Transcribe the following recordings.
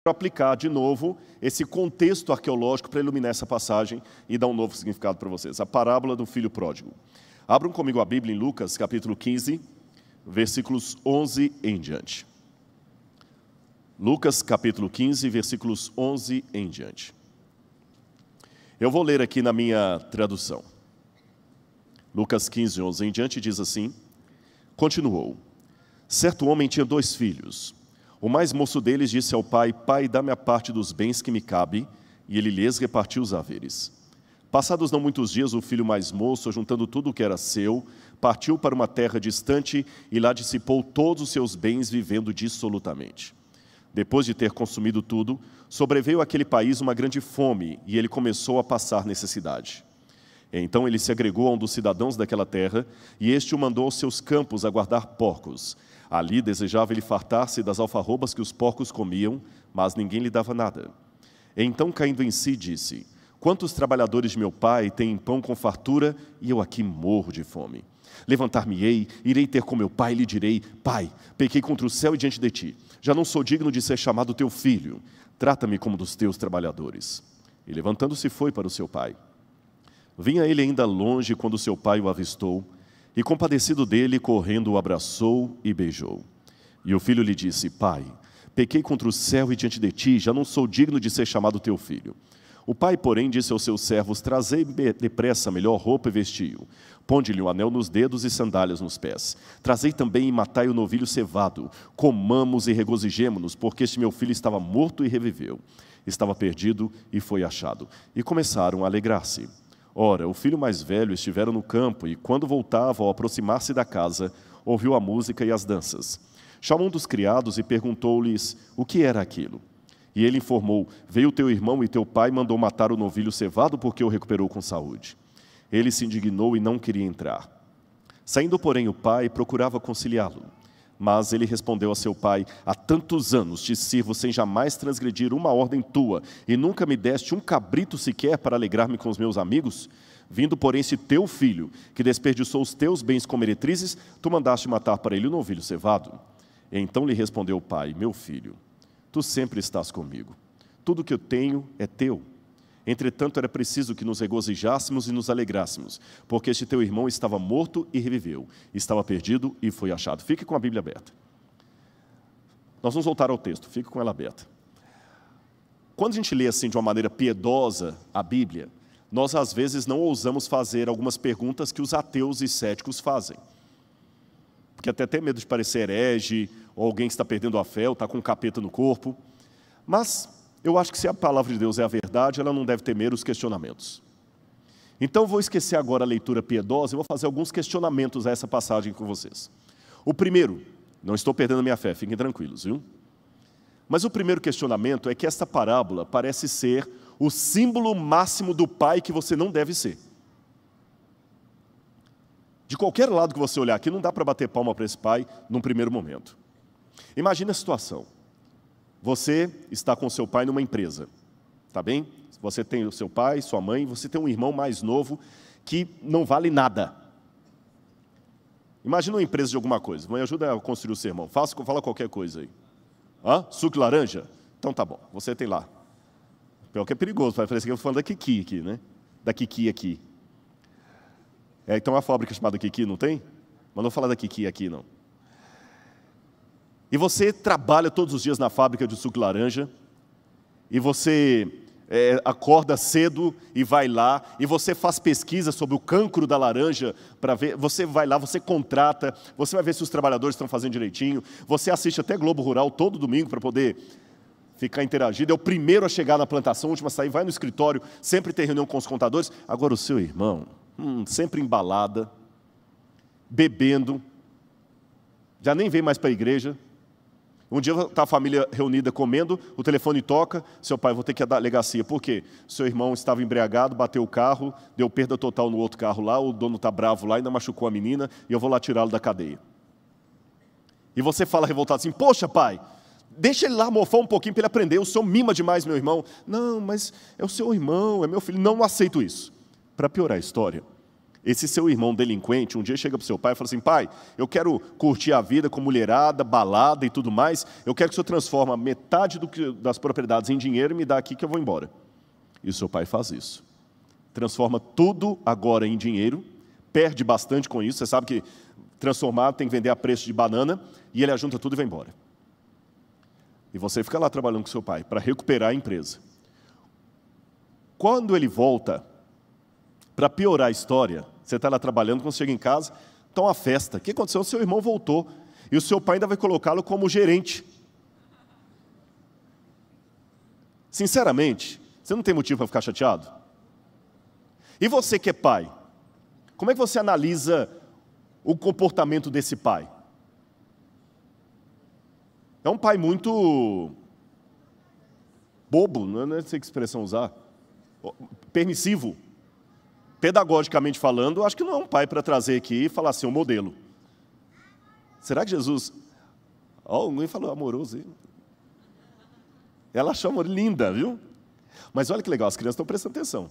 aplicar de novo esse contexto arqueológico para iluminar essa passagem e dar um novo significado para vocês. A parábola do filho pródigo. Abram comigo a Bíblia em Lucas, capítulo 15, versículos 11 em diante. Lucas, capítulo 15, versículos 11 em diante. Eu vou ler aqui na minha tradução. Lucas 15, 11 em diante diz assim: continuou. Certo homem tinha 2 filhos. O mais moço deles disse ao pai: Pai, dá-me a parte dos bens que me cabe, e ele lhes repartiu os haveres. Passados não muitos dias, o filho mais moço, juntando tudo o que era seu, partiu para uma terra distante e lá dissipou todos os seus bens, vivendo dissolutamente. Depois de ter consumido tudo, sobreveio àquele país uma grande fome, e ele começou a passar necessidade. Então ele se agregou a um dos cidadãos daquela terra, e este o mandou aos seus campos a guardar porcos. Ali desejava ele fartar-se das alfarrobas que os porcos comiam, mas ninguém lhe dava nada. Então, caindo em si, disse: Quantos trabalhadores de meu pai têm pão com fartura, e eu aqui morro de fome? Levantar-me-ei, irei ter com meu pai e lhe direi: Pai, pequei contra o céu e diante de ti. Já não sou digno de ser chamado teu filho. Trata-me como dos teus trabalhadores. E levantando-se foi para o seu pai. Vinha ele ainda longe quando seu pai o avistou, e compadecido dele, correndo, o abraçou e beijou. E o filho lhe disse: Pai, pequei contra o céu e diante de ti, já não sou digno de ser chamado teu filho. O pai, porém, disse aos seus servos: Trazei depressa a melhor roupa e vestiu. Ponde-lhe um anel nos dedos e sandálias nos pés. Trazei também e matai o novilho cevado. Comamos e regozijemo-nos, porque este meu filho estava morto e reviveu. Estava perdido e foi achado. E começaram a alegrar-se. Ora, o filho mais velho estivera no campo, e quando voltava, ao aproximar-se da casa, ouviu a música e as danças. Chamou um dos criados e perguntou-lhes o que era aquilo. E ele informou: Veio teu irmão e teu pai mandou matar o novilho cevado porque o recuperou com saúde. Ele se indignou e não queria entrar. Saindo, porém, o pai procurava conciliá-lo. Mas ele respondeu a seu pai: Há tantos anos te sirvo sem jamais transgredir uma ordem tua, e nunca me deste um cabrito sequer para alegrar-me com os meus amigos? Vindo, porém, esse teu filho, que desperdiçou os teus bens com meretrizes, tu mandaste matar para ele o novilho cevado. Então lhe respondeu o pai: Meu filho, tu sempre estás comigo. Tudo que eu tenho é teu. Entretanto, era preciso que nos regozijássemos e nos alegrássemos, porque este teu irmão estava morto e reviveu, estava perdido e foi achado. Fique com a Bíblia aberta. Nós vamos voltar ao texto, fique com ela aberta. Quando a gente lê assim de uma maneira piedosa a Bíblia, nós às vezes não ousamos fazer algumas perguntas que os ateus e céticos fazem. Porque até tem medo de parecer herege, ou alguém que está perdendo a fé, ou está com um capeta no corpo. Mas eu acho que se a palavra de Deus é a verdade, ela não deve temer os questionamentos. Então, vou esquecer agora a leitura piedosa e vou fazer alguns questionamentos a essa passagem com vocês. O primeiro, não estou perdendo a minha fé, fiquem tranquilos, viu? Mas o primeiro questionamento é que esta parábola parece ser o símbolo máximo do pai que você não deve ser. De qualquer lado que você olhar aqui, não dá para bater palma para esse pai num primeiro momento. Imagina a situação. Você está com seu pai numa empresa, tá bem? Você tem o seu pai, sua mãe, você tem um irmão mais novo que não vale nada. Imagina uma empresa de alguma coisa. Mãe, ajuda a construir o sermão. Fala qualquer coisa aí. Suco de laranja? Então tá bom, você tem lá. Pior que é perigoso, vai parecer que eu estou falando da Kiki aqui, né? Da Kiki aqui. Então uma fábrica chamada Kiki, não tem? Mas não vou falar da Kiki aqui, não. E você trabalha todos os dias na fábrica de suco de laranja, e você acorda cedo e vai lá, e você faz pesquisa sobre o cancro da laranja, para ver, você vai lá, você contrata, você vai ver se os trabalhadores estão fazendo direitinho, você assiste até Globo Rural todo domingo para poder ficar interagido, é o primeiro a chegar na plantação, o último a sair, vai no escritório, sempre tem reunião com os contadores. Agora o seu irmão, sempre embalada, bebendo, já nem vem mais para a igreja. Um dia está a família reunida comendo, o telefone toca, seu pai, vou ter que ir à delegacia. Por quê? Seu irmão estava embriagado, bateu o carro, deu perda total no outro carro lá, o dono está bravo lá, ainda machucou a menina, e eu vou lá tirá-lo da cadeia. E você fala revoltado assim: poxa pai, deixa ele lá mofar um pouquinho para ele aprender, o senhor mima demais meu irmão. Não, mas é o seu irmão, é meu filho. Não aceito isso. Para piorar a história, Esse seu irmão delinquente um dia chega para o seu pai e fala assim: pai, eu quero curtir a vida com mulherada, balada e tudo mais, eu quero que o senhor transforme metade das propriedades em dinheiro e me dá aqui que eu vou embora. E o seu pai faz isso. Transforma tudo agora em dinheiro, perde bastante com isso, você sabe que transformar tem que vender a preço de banana, e ele ajunta tudo e vai embora. E você fica lá trabalhando com seu pai para recuperar a empresa. Quando ele volta, para piorar a história, você está lá trabalhando, quando chega em casa, está uma festa. O que aconteceu? O seu irmão voltou. E o seu pai ainda vai colocá-lo como gerente. Sinceramente, você não tem motivo para ficar chateado? E você que é pai, como é que você analisa o comportamento desse pai? É um pai muito bobo, não sei que expressão usar, permissivo. Pedagogicamente falando, acho que não é um pai para trazer aqui e falar assim, um modelo. Será que Jesus... alguém falou amoroso aí. Ela achou linda, viu? Mas olha que legal, as crianças estão prestando atenção.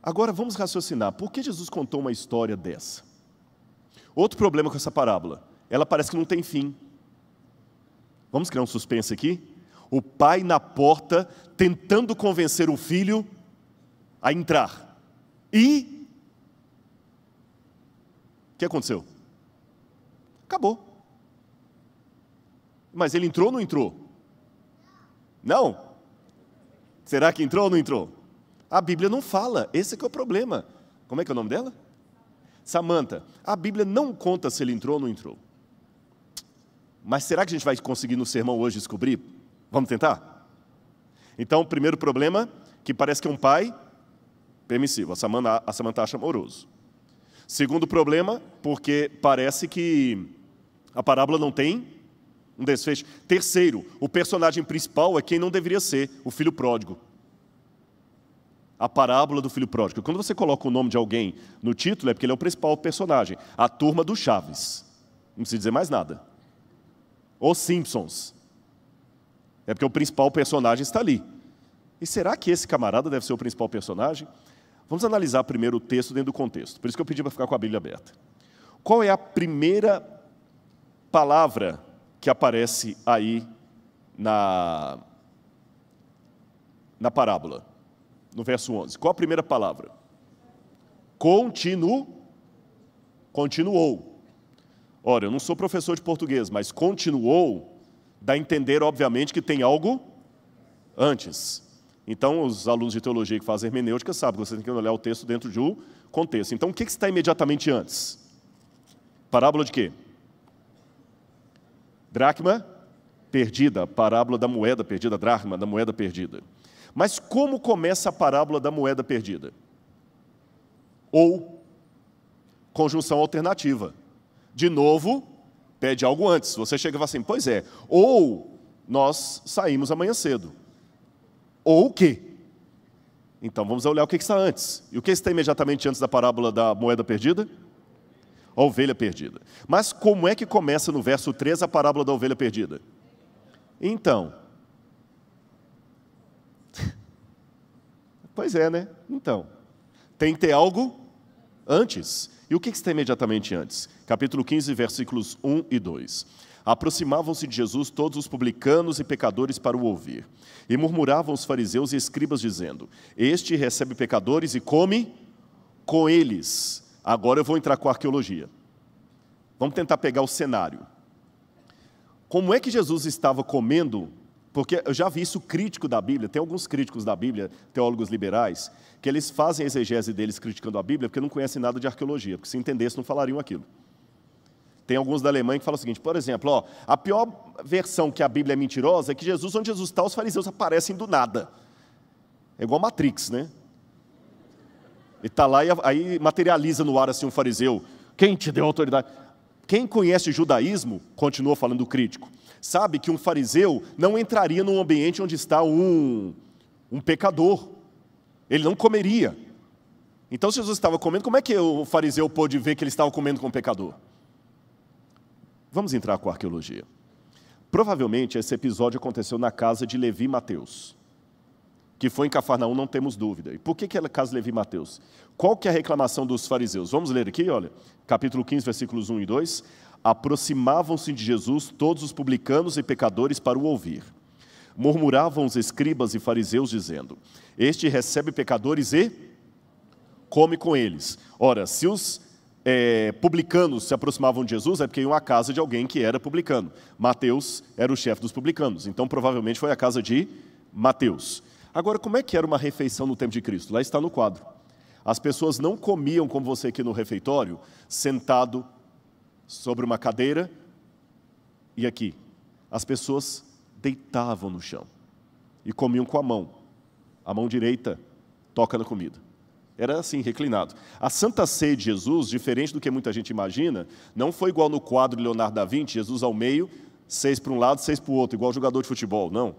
Agora vamos raciocinar. Por que Jesus contou uma história dessa? Outro problema com essa parábola. Ela parece que não tem fim. Vamos criar um suspense aqui? O pai na porta, tentando convencer o filho a entrar. E o que aconteceu? Acabou. Mas ele entrou ou não entrou? Não. Será que entrou ou não entrou? A Bíblia não fala, esse que é o problema. Como é que é o nome dela? Samantha. A Bíblia não conta se ele entrou ou não entrou. Mas será que a gente vai conseguir no sermão hoje descobrir? Vamos tentar? Então, o primeiro problema, que parece que é um pai permissivo. A Samantha acha amoroso. Segundo problema, porque parece que a parábola não tem um desfecho. Terceiro, o personagem principal é quem não deveria ser, o filho pródigo. A parábola do filho pródigo. Quando você coloca o nome de alguém no título, é porque ele é o principal personagem. A turma do Chaves. Não precisa dizer mais nada. Os Simpsons. É porque o principal personagem está ali. E será que esse camarada deve ser o principal personagem? Vamos analisar primeiro o texto dentro do contexto. Por isso que eu pedi para ficar com a Bíblia aberta. Qual é a primeira palavra que aparece aí na parábola? No verso 11. Qual a primeira palavra? Continuou. Ora, eu não sou professor de português, mas continuou dá a entender, obviamente, que tem algo antes. Então, os alunos de teologia que fazem hermenêutica sabem que você tem que olhar o texto dentro de um contexto. Então, o que está imediatamente antes? Parábola de quê? Dracma perdida, parábola da moeda perdida, dracma, da moeda perdida. Mas como começa a parábola da moeda perdida? Ou conjunção alternativa. De novo, pede algo antes. Você chega e fala assim, pois é, ou nós saímos amanhã cedo. Ou o quê? Então vamos olhar o que está antes. E o que está imediatamente antes da parábola da moeda perdida? A ovelha perdida. Mas como é que começa no verso 3 a parábola da ovelha perdida? Então. Pois é, né? Então. Tem que ter algo antes. E o que está imediatamente antes? Capítulo 15, versículos 1 e 2. Aproximavam-se de Jesus todos os publicanos e pecadores para o ouvir. E murmuravam os fariseus e escribas, dizendo, este recebe pecadores e come com eles. Agora eu vou entrar com a arqueologia. Vamos tentar pegar o cenário. Como é que Jesus estava comendo? Porque eu já vi isso crítico da Bíblia. Tem alguns críticos da Bíblia, teólogos liberais, que eles fazem a exegese deles criticando a Bíblia porque não conhecem nada de arqueologia, porque se entendessem não falariam aquilo. Tem alguns da Alemanha que falam o seguinte, por exemplo, a pior versão que a Bíblia é mentirosa é que Jesus, onde Jesus está, os fariseus aparecem do nada. É igual Matrix, né? Ele está lá e aí materializa no ar assim um fariseu. Quem te deu autoridade? Quem conhece judaísmo, continua falando o crítico, sabe que um fariseu não entraria num ambiente onde está um pecador. Ele não comeria. Então, se Jesus estava comendo, como é que o fariseu pôde ver que ele estava comendo com um pecador? Vamos entrar com a arqueologia. Provavelmente, esse episódio aconteceu na casa de Levi e Mateus. que foi em Cafarnaum, não temos dúvida. E por que é casa de Levi e Mateus? Qual que é a reclamação dos fariseus? Vamos ler aqui, olha, capítulo 15, versículos 1 e 2. Aproximavam-se de Jesus todos os publicanos e pecadores para o ouvir. Murmuravam os escribas e fariseus, dizendo: este recebe pecadores e come com eles. Ora, se os publicanos se aproximavam de Jesus, é porque iam à casa de alguém que era publicano. Mateus era o chefe dos publicanos, então provavelmente foi a casa de Mateus. Agora, como é que era uma refeição no tempo de Cristo? Lá está no quadro. As pessoas não comiam como você aqui no refeitório, sentado sobre uma cadeira e aqui. As pessoas deitavam no chão e comiam com a mão direita toca na comida. Era assim, reclinado. A Santa Ceia de Jesus, diferente do que muita gente imagina, não foi igual no quadro de Leonardo da Vinci, Jesus ao meio, 6 para um lado, 6 para o outro, igual jogador de futebol, não.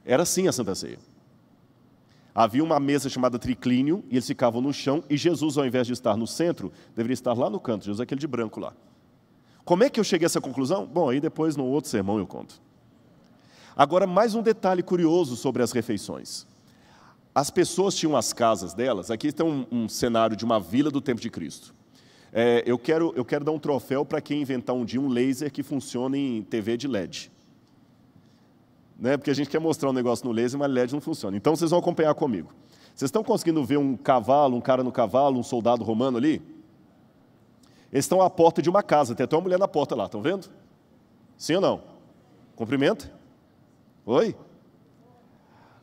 Era assim a Santa Ceia. Havia uma mesa chamada triclínio, e eles ficavam no chão, e Jesus, ao invés de estar no centro, deveria estar lá no canto, Jesus é aquele de branco lá. Como é que eu cheguei a essa conclusão? Bom, aí depois, no outro sermão, eu conto. Agora, mais um detalhe curioso sobre as refeições. As pessoas tinham as casas delas, aqui está um cenário de uma vila do tempo de Cristo. Eu quero dar um troféu para quem inventar um dia um laser que funcione em TV de LED. Né? Porque a gente quer mostrar um negócio no laser, mas LED não funciona. Então, vocês vão acompanhar comigo. Vocês estão conseguindo ver um cavalo, um cara no cavalo, um soldado romano ali? Eles estão à porta de uma casa, tem até uma mulher na porta lá, estão vendo? Sim ou não? Cumprimenta? Oi?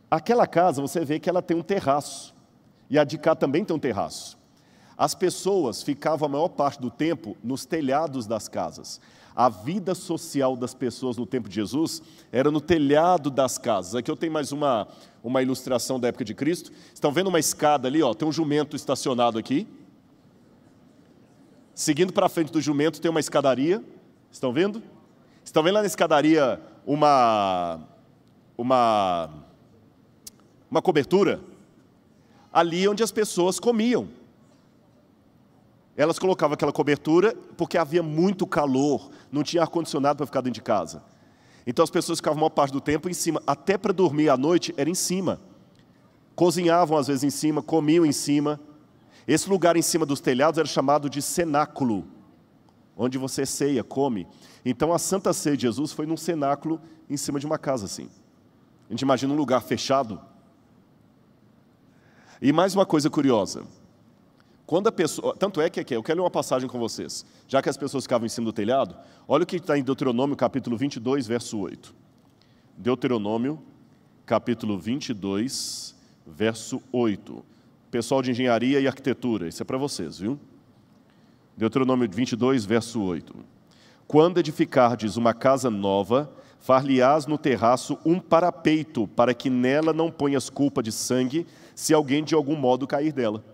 Aquela casa, você vê que ela tem um terraço, e a de cá também tem um terraço. As pessoas ficavam a maior parte do tempo nos telhados das casas. A vida social das pessoas no tempo de Jesus era no telhado das casas. Aqui eu tenho mais uma ilustração da época de Cristo. Estão vendo uma escada ali, ó, tem um jumento estacionado aqui. Seguindo para frente do jumento tem uma escadaria. Estão vendo? Estão vendo lá na escadaria uma cobertura? Ali onde as pessoas comiam. Elas colocavam aquela cobertura porque havia muito calor, não tinha ar-condicionado para ficar dentro de casa. Então as pessoas ficavam a maior parte do tempo em cima, até para dormir à noite era em cima. Cozinhavam às vezes em cima, comiam em cima. Esse lugar em cima dos telhados era chamado de cenáculo, onde você ceia, come. Então a Santa Ceia de Jesus foi num cenáculo em cima de uma casa assim. A gente imagina um lugar fechado. E mais uma coisa curiosa. Quando a pessoa, tanto é que aqui, eu quero ler uma passagem com vocês. Já que as pessoas ficavam em cima do telhado, olha o que está em Deuteronômio, capítulo 22, verso 8. Deuteronômio, capítulo 22, verso 8. Pessoal de engenharia e arquitetura, isso é para vocês, viu? Deuteronômio 22, verso 8. Quando edificardes uma casa nova, far-lhe-ás no terraço um parapeito, para que nela não ponhas culpa de sangue, se alguém de algum modo cair dela.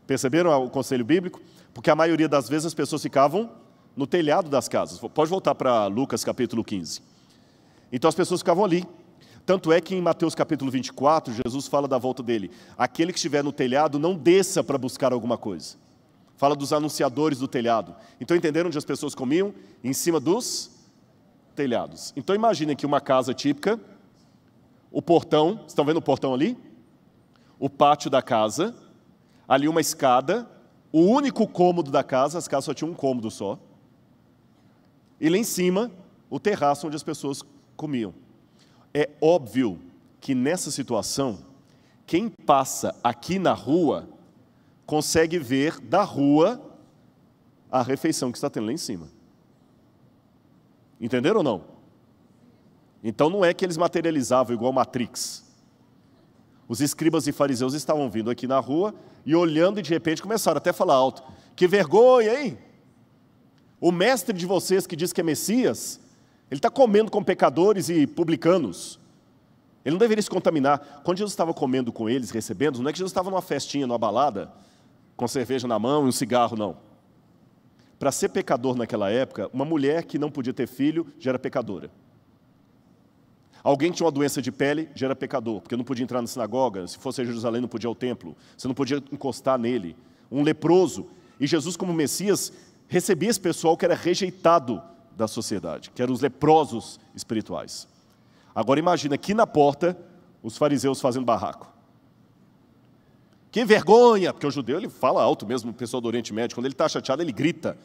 Perceberam o conselho bíblico? Porque a maioria das vezes as pessoas ficavam no telhado das casas. Pode voltar para Lucas capítulo 15. Então as pessoas ficavam ali. Tanto é que em Mateus capítulo 24, Jesus fala da volta dele. Aquele que estiver no telhado, não desça para buscar alguma coisa. Fala dos anunciadores do telhado. Então entenderam onde as pessoas comiam? Em cima dos telhados. Então imaginem que uma casa típica, o portão, estão vendo o portão ali? O pátio da casa, ali uma escada, o único cômodo da casa, as casas só tinham um cômodo só. E lá em cima, o terraço onde as pessoas comiam. É óbvio que nessa situação, quem passa aqui na rua, consegue ver da rua a refeição que está tendo lá em cima. Entenderam ou não? Então não é que eles materializavam igual Matrix. Os escribas e fariseus estavam vindo aqui na rua e olhando e de repente começaram até a falar alto. Que vergonha, hein? O mestre de vocês que diz que é Messias, ele está comendo com pecadores e publicanos. Ele não deveria se contaminar. Quando Jesus estava comendo com eles, recebendo, não é que Jesus estava numa festinha, numa balada, com cerveja na mão e um cigarro, não. Para ser pecador naquela época, uma mulher que não podia ter filho já era pecadora. Alguém que tinha uma doença de pele já era pecador, porque não podia entrar na sinagoga, se fosse a Jerusalém não podia ir ao templo, você não podia encostar nele. Um leproso. E Jesus, como Messias, recebia esse pessoal que era rejeitado da sociedade, que eram os leprosos espirituais. Agora imagina aqui na porta os fariseus fazendo barraco. Que vergonha! Porque o judeu ele fala alto mesmo, o pessoal do Oriente Médio, quando ele está chateado ele grita.